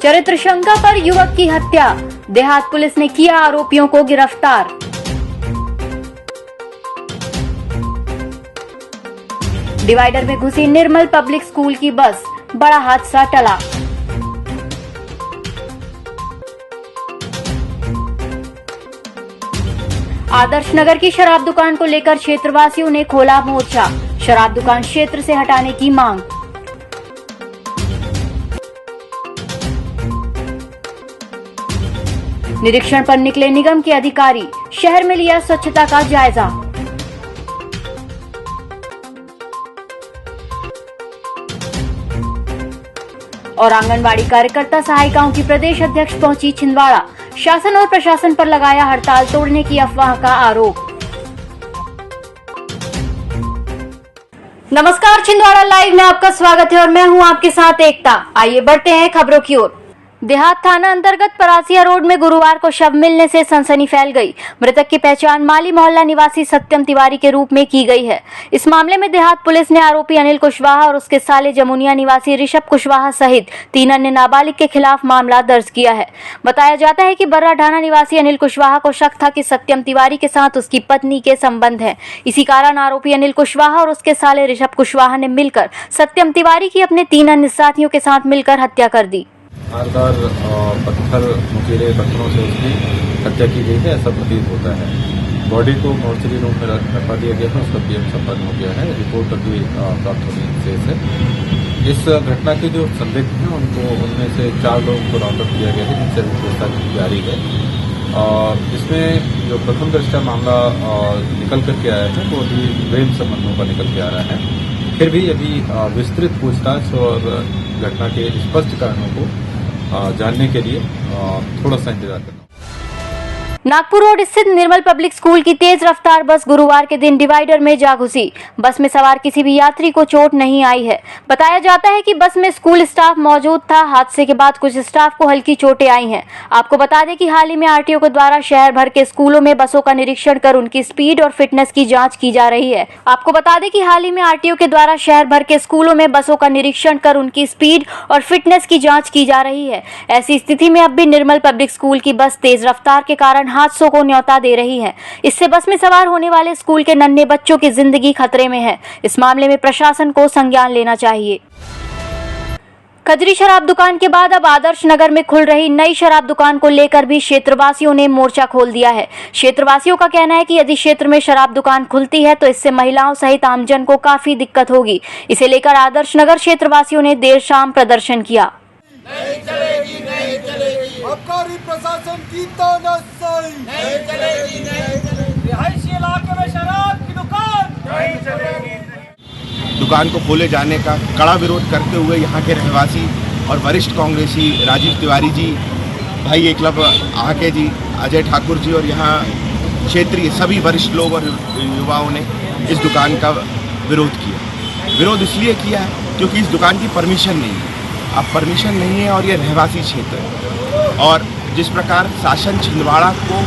चरित्र शंका पर युवक की हत्या, देहात पुलिस ने किया आरोपियों को गिरफ्तार। डिवाइडर में घुसी निर्मल पब्लिक स्कूल की बस, बड़ा हादसा टला। आदर्श नगर की शराब दुकान को लेकर क्षेत्रवासियों ने खोला मोर्चा, शराब दुकान क्षेत्र से हटाने की मांग। निरीक्षण पर निकले निगम के अधिकारी, शहर में लिया स्वच्छता का जायजा। और आंगनबाड़ी कार्यकर्ता सहायिकाओं की प्रदेश अध्यक्ष पहुंची छिंदवाड़ा, शासन और प्रशासन पर लगाया हड़ताल तोड़ने की अफवाह का आरोप। नमस्कार, छिंदवाड़ा लाइव में आपका स्वागत है और मैं हूं आपके साथ एकता। आइए बढ़ते हैं खबरों की ओर। देहात थाना अंतर्गत परासिया रोड में गुरुवार को शव मिलने से सनसनी फैल गई। मृतक की पहचान माली मोहल्ला निवासी सत्यम तिवारी के रूप में की गई है। इस मामले में देहात पुलिस ने आरोपी अनिल कुशवाहा और उसके साले जमुनिया निवासी ऋषभ कुशवाहा सहित 3 अन्य नाबालिग के खिलाफ मामला दर्ज किया है। बताया जाता है कि बर्रा ढाना निवासी अनिल कुशवाहा को शक था कि सत्यम तिवारी के साथ उसकी पत्नी के संबंध है। इसी कारण आरोपी अनिल कुशवाहा और उसके साले ऋषभ कुशवाहा ने मिलकर सत्यम तिवारी की अपने 3 अन्य साथियों के साथ मिलकर हत्या कर दी। धारदार नुकीले पत्थरों से उसकी हत्या की गई है, ऐसा प्रतीत होता है। बॉडी को मोर्चरी रूम में रखवा दिया गया है, उसका पीएम संपन्न हो गया है। रिपोर्ट अभी प्राप्त होने शेष है। इस घटना के जो संदिग्ध हैं उनमें से 4 लोगों को राउंड अप किया गया है, जिनसे पूछताछ जारी है। इसमें जो प्रथम दृष्टया मामला निकल करके आया है वो अभी प्रेम संबंधों का निकल के आ रहा है। फिर भी अभी विस्तृत पूछताछ और घटना के स्पष्ट कारणों को जानने के लिए थोड़ा सा इंतजार करना। नागपुर रोड स्थित निर्मल पब्लिक स्कूल की तेज रफ्तार बस गुरुवार के दिन डिवाइडर में जा घुसी। बस में सवार किसी भी यात्री को चोट नहीं आई है। बताया जाता है कि बस में स्कूल स्टाफ मौजूद था। हादसे के बाद कुछ स्टाफ को हल्की चोटें आई हैं। आपको बता दें कि हाल ही में आरटीओ के द्वारा शहर भर के स्कूलों में बसों का निरीक्षण कर उनकी स्पीड और फिटनेस की जाँच की जा रही है। आपको बता दें कि हाल ही में आरटीओ के द्वारा शहर भर के स्कूलों में बसों का निरीक्षण कर उनकी स्पीड और फिटनेस की जाँच की जा रही है। ऐसी स्थिति में अब भी निर्मल पब्लिक स्कूल की बस तेज रफ्तार के कारण हादसों को न्योता दे रही है। इससे बस में सवार होने वाले स्कूल के नन्हे बच्चों की जिंदगी खतरे में है। इस मामले में प्रशासन को संज्ञान लेना चाहिए। खजरी शराब दुकान के बाद अब आदर्श नगर में खुल रही नई शराब दुकान को लेकर भी क्षेत्रवासियों ने मोर्चा खोल दिया है। क्षेत्रवासियों का कहना है कि यदि क्षेत्र में शराब दुकान खुलती है तो इससे महिलाओं सहित आमजन को काफी दिक्कत होगी। इसे लेकर आदर्श नगर क्षेत्रवासियों ने देर शाम प्रदर्शन किया। नहीं चलेगी, नहीं चलेगी। आबकारी प्रशासन की तानाशाही नहीं चलेगी, नहीं चलेगी। रिहायशी इलाके में शराब की दुकान नहीं चलेगी। दुकान को खोले जाने का कड़ा विरोध करते हुए यहाँ के रहवासी और वरिष्ठ कांग्रेसी राजीव तिवारी जी, भाई एकलव्य आके जी, अजय ठाकुर जी और यहाँ क्षेत्रीय सभी वरिष्ठ लोग और युवाओं ने इस दुकान का विरोध किया। विरोध इसलिए किया है क्योंकि इस दुकान की परमिशन नहीं है। अब परमिशन नहीं है और ये रहवासी क्षेत्र है। और जिस प्रकार शासन छिंदवाड़ा को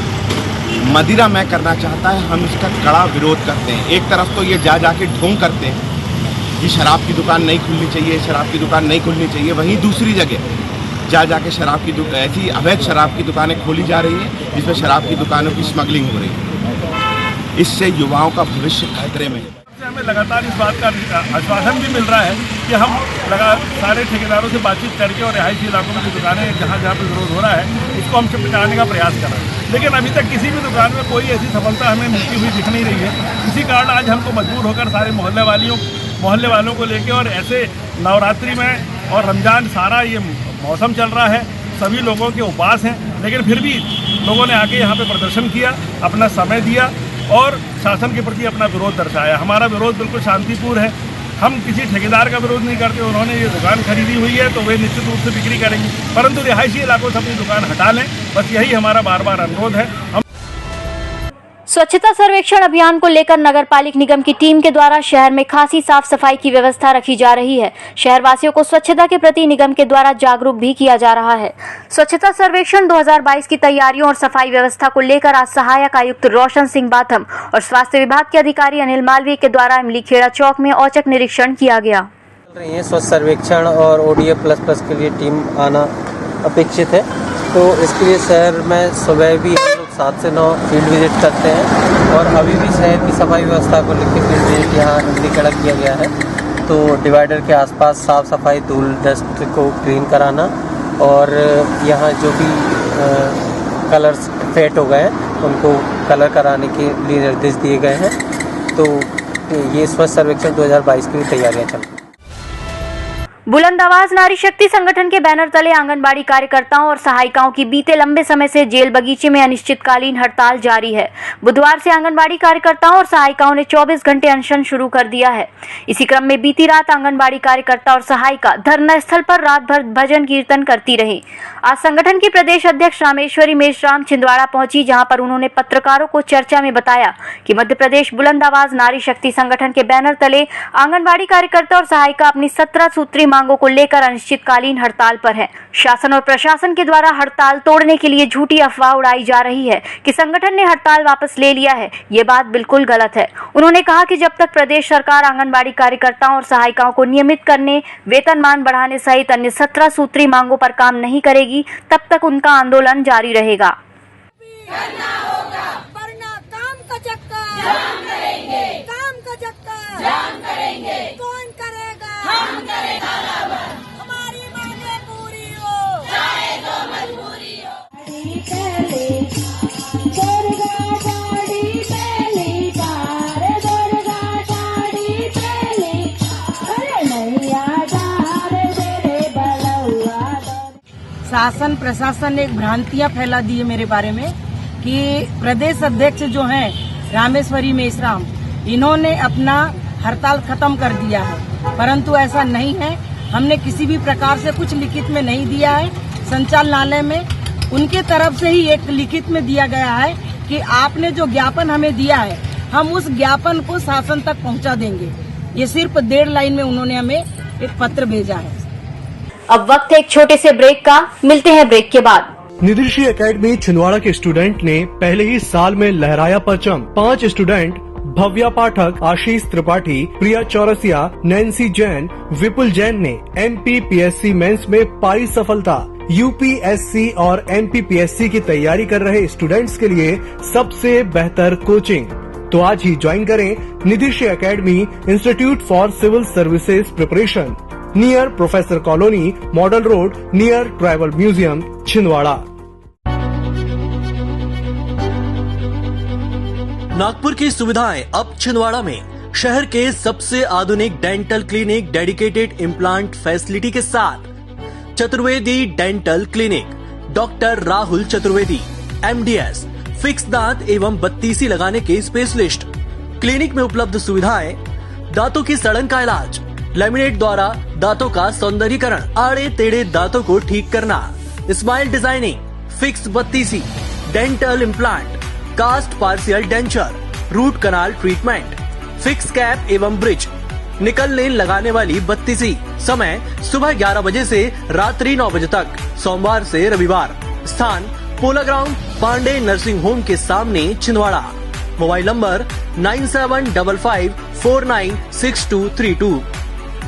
मदिरामय करना चाहता है, हम इसका कड़ा विरोध करते हैं। एक तरफ तो ये जाके ढोंग करते हैं कि शराब की दुकान नहीं खुलनी चाहिए, शराब की दुकान नहीं खुलनी चाहिए। वहीं दूसरी जगह जाके शराब की ऐसी अवैध शराब की दुकानें खोली जा रही हैं जिसमें शराब की दुकानों की स्मगलिंग हो रही है। इससे युवाओं का भविष्य खतरे में है। हमें लगातार इस बात का आश्वासन भी मिल रहा है कि हम सारे ठेकेदारों से बातचीत करके और रिहायशी इलाकों में जो दुकानें जहाँ पर विरोध हो रहा है उसको हम शिफ्ट कराने का प्रयास कर रहे हैं। लेकिन अभी तक किसी भी दुकान में कोई ऐसी सफलता हमें मिलती हुई दिख नहीं रही है। इसी कारण आज हमको मजबूर होकर सारे मोहल्ले वालों को लेकर, और ऐसे नवरात्रि में और रमजान सारा ये मौसम चल रहा है, सभी लोगों के उपवास हैं, लेकिन फिर भी लोगों ने आके यहाँ पे प्रदर्शन किया, अपना समय दिया और शासन के प्रति अपना विरोध दर्शाया। हमारा विरोध बिल्कुल शांतिपूर्ण है। हम किसी ठेकेदार का विरोध नहीं करते। उन्होंने ये दुकान खरीदी हुई है तो वे निश्चित रूप से बिक्री करेंगे, परंतु रिहायशी इलाकों से अपनी दुकान हटा लें, बस यही हमारा बार-बार अनुरोध है। स्वच्छता सर्वेक्षण अभियान को लेकर नगर पालिक निगम की टीम के द्वारा शहर में खासी साफ सफाई की व्यवस्था रखी जा रही है। शहरवासियों को स्वच्छता के प्रति निगम के द्वारा जागरूक भी किया जा रहा है। स्वच्छता सर्वेक्षण 2022 की तैयारियों और सफाई व्यवस्था को लेकर आज सहायक आयुक्त रोशन सिंह बाथम और स्वास्थ्य विभाग के अधिकारी अनिल मालवीय के द्वारा इमली खेड़ा चौक में औचक निरीक्षण किया गया। स्वच्छ सर्वेक्षण और ODA++ के लिए टीम आना अपेक्षित है। तो इसके लिए शहर में सुबह भी हम लोग 7 से 9 फील्ड विजिट करते हैं और अभी भी शहर की सफाई व्यवस्था को लेकर फील्ड विजिट यहाँ कड़ा किया गया है। तो डिवाइडर के आसपास साफ सफाई, धूल डस्ट को क्लीन कराना और यहाँ जो भी कलर्स फेड हो गए हैं उनको कलर कराने के लिए निर्देश दिए गए हैं। तो ये स्वच्छ सर्वेक्षण 2022 की तैयारियां चल रही हैं। बुलंद आवाज नारी शक्ति संगठन के बैनर तले आंगनबाड़ी कार्यकर्ताओं और सहायिकाओं की बीते लंबे समय से जेल बगीचे में अनिश्चितकालीन हड़ताल जारी है। बुधवार से आंगनबाड़ी कार्यकर्ताओं और सहायिकाओं ने 24 घंटे अनशन शुरू कर दिया है। इसी क्रम में बीती रात आंगनबाड़ी कार्यकर्ता और सहायिका धरना स्थल पर रात भर भजन कीर्तन करती रही। आज संगठन की प्रदेश अध्यक्ष रामेश्वरी मेश्राम छिंदवाड़ा पहुंची, जहां पर उन्होंने पत्रकारों को चर्चा में बताया कि मध्य प्रदेश बुलंद आवाज नारी शक्ति संगठन के बैनर तले आंगनबाड़ी कार्यकर्ता और सहायिका अपनी 17 सूत्री मांगों को लेकर अनिश्चितकालीन हड़ताल पर है। शासन और प्रशासन के द्वारा हड़ताल तोड़ने के लिए झूठी अफवाह उड़ाई जा रही है कि संगठन ने हड़ताल वापस ले लिया है। ये बात बिल्कुल गलत है। उन्होंने कहा कि जब तक प्रदेश सरकार आंगनबाड़ी कार्यकर्ताओं और सहायिकाओं को नियमित करने, वेतनमान बढ़ाने सहित अन्य 17 सूत्री मांगों पर काम नहीं करेगी, तब तक उनका आंदोलन जारी रहेगा। काम का चक्कर कौन करेगा? हम करेगा। हमारी मांगे पूरी हो, चाहे तो मजबूरी हो। दुर्गा साड़ी पहली बार, दुर्गा साड़ी पहली, अरे नैया डार तेरे बलौआ। शासन प्रशासन ने एक भ्रांतियां फैला दी है मेरे बारे में कि प्रदेश अध्यक्ष जो हैं रामेश्वरी मेश्राम, इन्होंने अपना हड़ताल खत्म कर दिया है, परंतु ऐसा नहीं है। हमने किसी भी प्रकार से कुछ लिखित में नहीं दिया है। संचालनालय में उनके तरफ से ही एक लिखित में दिया गया है कि आपने जो ज्ञापन हमें दिया है, हम उस ज्ञापन को शासन तक पहुंचा देंगे। ये सिर्फ 1.5 लाइन में उन्होंने हमें एक पत्र भेजा है। अब वक्त है एक छोटे से ब्रेक का, मिलते हैं ब्रेक के बाद। निधिश्री एकेडमी छिंदवाड़ा के स्टूडेंट ने पहले ही साल में लहराया परचम। 5 स्टूडेंट भव्या पाठक, आशीष त्रिपाठी, प्रिया चौरसिया, नैन्सी जैन, विपुल जैन ने MPPSC मेंस में पाई सफलता। UPSC और MPPSC की तैयारी कर रहे स्टूडेंट्स के लिए सबसे बेहतर कोचिंग। तो आज ही ज्वाइन करें Nidhishree academy, institute for civil services preparation, near professor colony, model road, near tribal museum, Chhindwara. Nagpur की सुविधाएं अब छिंदवाड़ा में। शहर के सबसे आधुनिक dental clinic, dedicated implant facility के साथ Chaturvedi dental clinic, doctor Rahul Chaturvedi, MDS, fix दांत एवं बत्तीसी लगाने के स्पेशलिस्ट। क्लिनिक में उपलब्ध सुविधाएं: दांतों की सड़न का इलाज, लैमिनेट द्वारा दांतों का सौंदर्यीकरण, आड़े टेढ़े दांतों को ठीक करना, स्माइल डिजाइनिंग, फिक्स बत्तीसी, dental implant, cast partial denture, root canal treatment, fix cap एवं ब्रिज, निकल लेन लगाने वाली बत्तीसी। समय सुबह 11 बजे से रात्रि 9 बजे तक, सोमवार से रविवार। स्थान पोला ग्राउंड, पांडे नर्सिंग होम के सामने, छिंदवाड़ा। मोबाइल नंबर 9755496232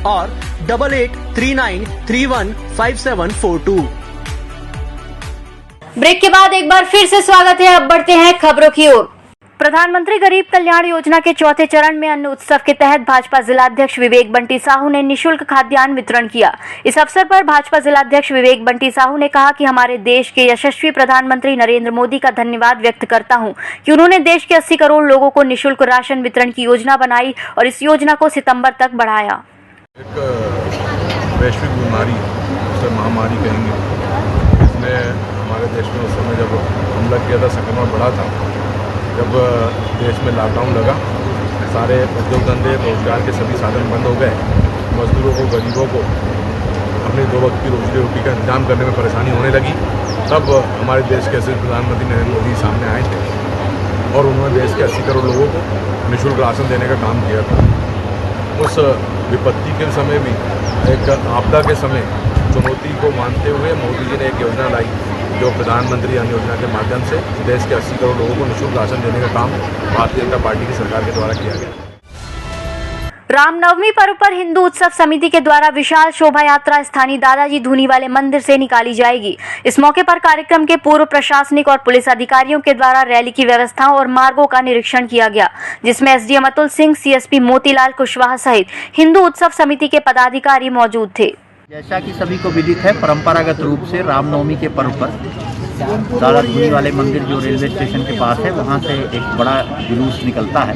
और 8839315742। ब्रेक के बाद एक बार फिर से स्वागत है। अब बढ़ते हैं खबरों की ओर। प्रधानमंत्री गरीब कल्याण योजना के चौथे चरण में अन्न उत्सव के तहत भाजपा जिलाध्यक्ष विवेक बंटी साहू ने निशुल्क खाद्यान्न वितरण किया। इस अवसर पर भाजपा जिलाध्यक्ष विवेक बंटी साहू ने कहा कि हमारे देश के यशस्वी प्रधानमंत्री नरेंद्र मोदी का धन्यवाद व्यक्त करता हूं कि उन्होंने देश के 80 करोड़ लोगों को निशुल्क राशन वितरण की योजना बनाई और इस योजना को सितंबर तक बढ़ाया। एक वैश्विक बीमारी, उसे महामारी कहेंगे, इसने हमारे देश में उस समय जब हमला किया था, संक्रमण बढ़ा था, जब देश में लॉकडाउन लगा, सारे उद्योग धंधे, रोजगार के सभी साधन बंद हो गए, मजदूरों को, गरीबों को अपने 2 वक्त की रोजी रोटी का इंतजाम करने में परेशानी होने लगी। तब हमारे देश के प्रधानमंत्री नरेंद्र मोदी सामने आए थे और उन्होंने देश के 80 करोड़ लोगों को निःशुल्क राशन देने का काम किया था। उस विपत्ति के समय भी, एक आपदा के समय चुनौती को मानते हुए मोदी जी ने एक योजना लाई, जो प्रधानमंत्री अन्न योजना के माध्यम से देश के 80 करोड़ लोगों को निःशुल्क राशन देने का काम भारतीय जनता पार्टी की सरकार के द्वारा किया गया। रामनवमी पर्व पर हिंदू उत्सव समिति के द्वारा विशाल शोभा यात्रा स्थानीय दादाजी धूनी वाले मंदिर से निकाली जाएगी। इस मौके पर कार्यक्रम के पूर्व प्रशासनिक और पुलिस अधिकारियों के द्वारा रैली की व्यवस्थाओं और मार्गों का निरीक्षण किया गया, जिसमें एसडीएम अतुल सिंह, सीएसपी मोतीलाल कुशवाहा सहित हिंदू उत्सव समिति के पदाधिकारी मौजूद थे। जैसा कि सभी को विदित है, परंपरागत रूप से रामनवमी के पर्व पर दादा धूनी वाले मंदिर जो रेलवे स्टेशन के पास है, वहाँ से एक बड़ा जुलूस निकलता है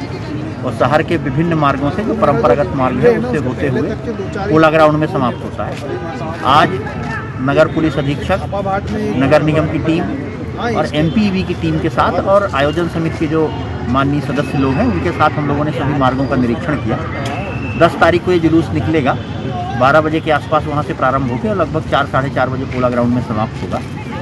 और शहर के विभिन्न मार्गों से जो परंपरागत मार्ग है उससे होते हुए पोला ग्राउंड में समाप्त होता है। आज नगर पुलिस अधीक्षक, नगर निगम की टीम और एमपीवी की टीम के साथ और आयोजन समिति के जो माननीय सदस्य लोग हैं उनके साथ हम लोगों ने सभी मार्गों का निरीक्षण किया। 10 तारीख को ये जुलूस निकलेगा, 12 बजे के आसपास वहाँ से प्रारंभ होकर लगभग 4 साढ़े 4 बजे पोला ग्राउंड में समाप्त होगा।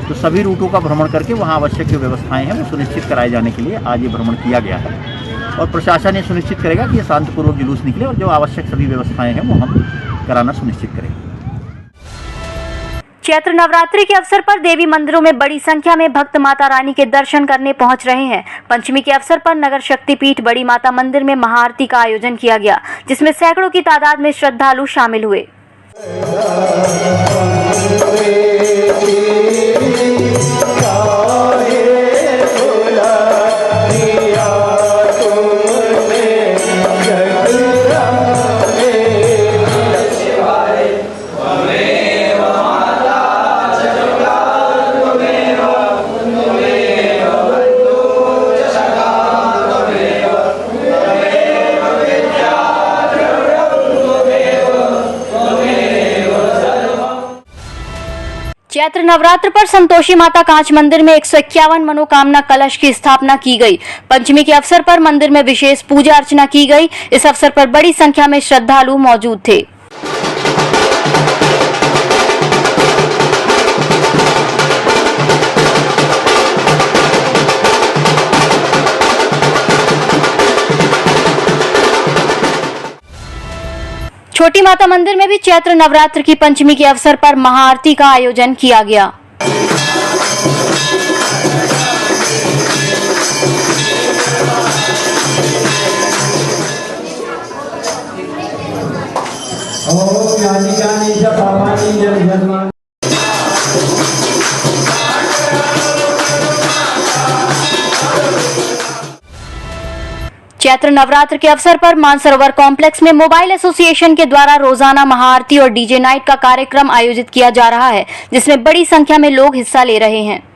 तो सभी रूटों का भ्रमण करके वहाँ आवश्यक जो व्यवस्थाएं हैं वो सुनिश्चित कराए जाने के लिए आज ये भ्रमण किया गया है और प्रशासन ये सुनिश्चित करेगा कि ये शांतिपूर्वक जुलूस निकले और जो आवश्यक सभी व्यवस्थाएं हैं वो हम कराना सुनिश्चित करेंगे। चैत्र नवरात्रि के अवसर पर देवी मंदिरों में बड़ी संख्या में भक्त माता रानी के दर्शन करने पहुंच रहे हैं। पंचमी के अवसर पर नगर शक्तिपीठ बड़ी माता मंदिर में महाआरती का आयोजन किया गया, जिसमें सैकड़ों की तादाद में श्रद्धालु शामिल हुए। चैत्र नवरात्र पर संतोषी माता कांच मंदिर में 151 मनोकामना कलश की स्थापना की गई। पंचमी के अवसर पर मंदिर में विशेष पूजा अर्चना की गई। इस अवसर पर बड़ी संख्या में श्रद्धालु मौजूद थे। छोटी माता मंदिर में भी चैत्र नवरात्र की पंचमी के अवसर पर महाआरती का आयोजन किया गया। चैत्र नवरात्र के अवसर पर मानसरोवर कॉम्प्लेक्स में मोबाइल एसोसिएशन के द्वारा रोजाना महाआरती और डीजे नाइट का कार्यक्रम आयोजित किया जा रहा है, जिसमें बड़ी संख्या में लोग हिस्सा ले रहे हैं।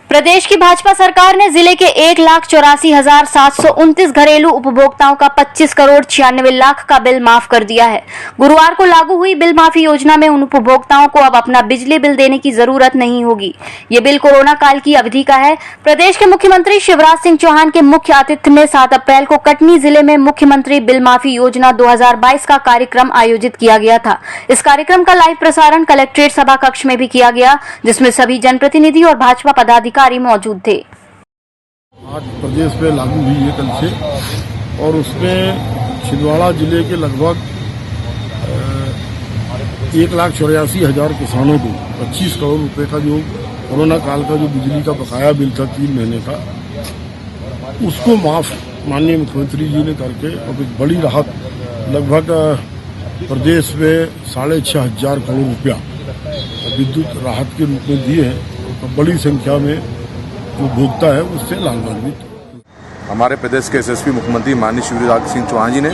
प्रदेश की भाजपा सरकार ने जिले के 1,84,729 घरेलू उपभोक्ताओं का 25 करोड़ 96 लाख का बिल माफ कर दिया है। गुरुवार को लागू हुई बिल माफी योजना में उन उपभोक्ताओं को अब अपना बिजली बिल देने की जरूरत नहीं होगी। ये बिल कोरोना काल की अवधि का है। प्रदेश के मुख्यमंत्री शिवराज सिंह चौहान के मुख्य आतिथ्य में 7 अप्रैल को कटनी जिले में मुख्यमंत्री बिल माफी योजना 2022 का कार्यक्रम आयोजित किया गया था। इस कार्यक्रम का लाइव प्रसारण कलेक्ट्रेट सभा कक्ष में भी किया गया, जिसमें सभी जनप्रतिनिधि और भाजपा पदाधिकारी मौजूद थे। आज प्रदेश में लागू हुई है कल से और उसमें छिंदवाड़ा जिले के लगभग 1,84,000 किसानों को 25 करोड़ रुपए का जो कोरोना काल का जो बिजली का बकाया बिल था 3 महीने का, उसको माफ माननीय मुख्यमंत्री जी ने करके अब एक बड़ी राहत लगभग प्रदेश में 6,500 करोड़ रुपया विद्युत राहत के रूप में दिए हैं। तो बड़ी संख्या में जो भोक्ता है उससे लाभान्वित। हमारे प्रदेश के एसएसपी मुख्यमंत्री माननीय शिवराज सिंह चौहान जी ने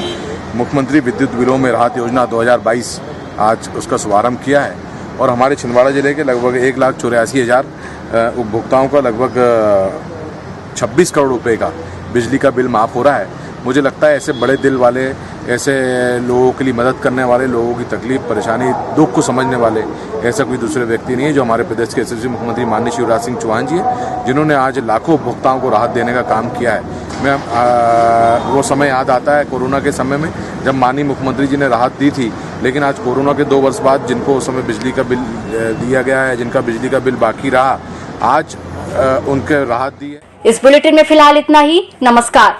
मुख्यमंत्री विद्युत बिलों में राहत योजना 2022 आज उसका शुभारंभ किया है और हमारे छिंदवाड़ा जिले के लगभग 1,84,000 उपभोक्ताओं का लगभग 26 करोड़ रुपए का बिजली का बिल माफ हो रहा है। मुझे लगता है ऐसे बड़े दिल वाले, ऐसे लोगों के लिए मदद करने वाले, लोगों की तकलीफ, परेशानी, दुख को समझने वाले ऐसा कोई दूसरे व्यक्ति नहीं है जो हमारे प्रदेश के एसएसपी मुख्यमंत्री माननीय शिवराज सिंह चौहान जी हैं, जिन्होंने आज लाखों उपभोक्ताओं को राहत देने का काम किया है। मैं वो समय याद आता है कोरोना के समय में जब माननीय मुख्यमंत्री जी ने राहत दी थी, लेकिन आज कोरोना के 2 वर्ष बाद जिनको उस समय बिजली का बिल दिया गया है, जिनका बिजली का बिल बाकी रहा, आज उनके राहत दी है। इस बुलेटिन में फिलहाल इतना ही। नमस्कार।